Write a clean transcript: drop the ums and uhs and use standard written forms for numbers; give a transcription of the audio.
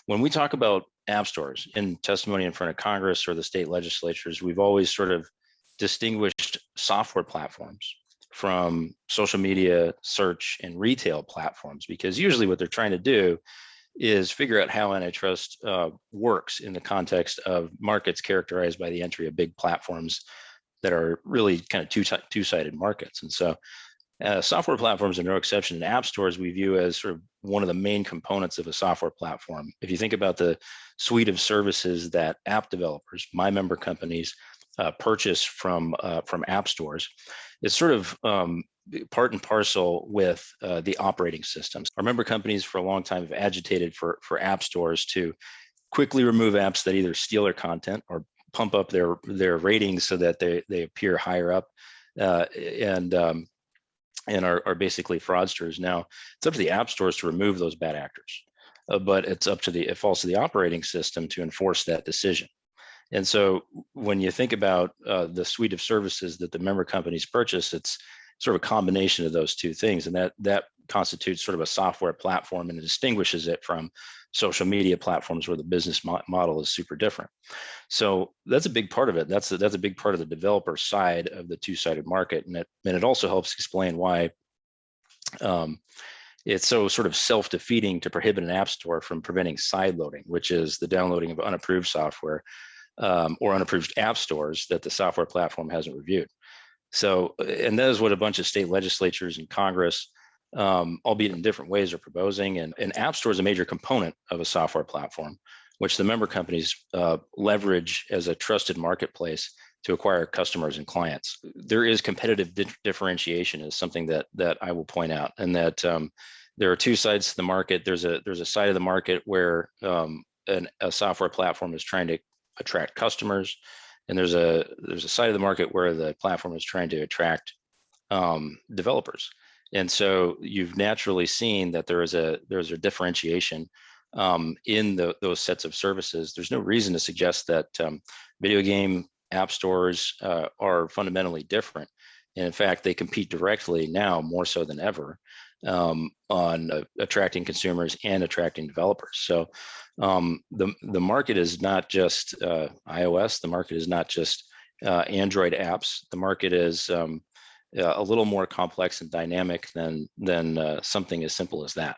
when we talk about app stores in testimony in front of Congress or the state legislatures, we've always sort of distinguished software platforms from social media, search, and retail platforms, because usually what they're trying to do is figure out how antitrust works in the context of markets characterized by the entry of big platforms that are really kind of two-sided markets. And so software platforms are no exception. And app stores we view as sort of one of the main components of a software platform. If you think about the suite of services that app developers, my member companies, purchase from app stores, it's sort of part and parcel with the operating systems. Our member companies for a long time have agitated for app stores to quickly remove apps that either steal their content or pump up their ratings so that they appear higher up and are basically fraudsters. Now it's up to the app stores to remove those bad actors, but it falls to the operating system to enforce that decision. And so when you think about the suite of services that the member companies purchase, it's sort of a combination of those two things. And that constitutes sort of a software platform, and it distinguishes it from social media platforms where the business model is super different. So that's a big part of it. That's a big part of the developer side of the two-sided market. And it also helps explain why it's so sort of self-defeating to prohibit an app store from preventing sideloading, which is the downloading of unapproved software or unapproved app stores that the software platform hasn't reviewed. So, and that is what a bunch of state legislatures and Congress, albeit in different ways, are proposing. And an app store is a major component of a software platform, which the member companies leverage as a trusted marketplace to acquire customers and clients. There is competitive differentiation is something that I will point out, and that there are two sides to the market. There's a side of the market where a software platform is trying to attract customers, and there's a side of the market where the platform is trying to attract developers. And so you've naturally seen that there's a differentiation in those sets of services. There's no reason to suggest that video game app stores are fundamentally different. And in fact, they compete directly now more so than ever on attracting consumers and attracting developers. So the market is not just iOS. The market is not just Android apps. The market is a little more complex and dynamic than something as simple as that.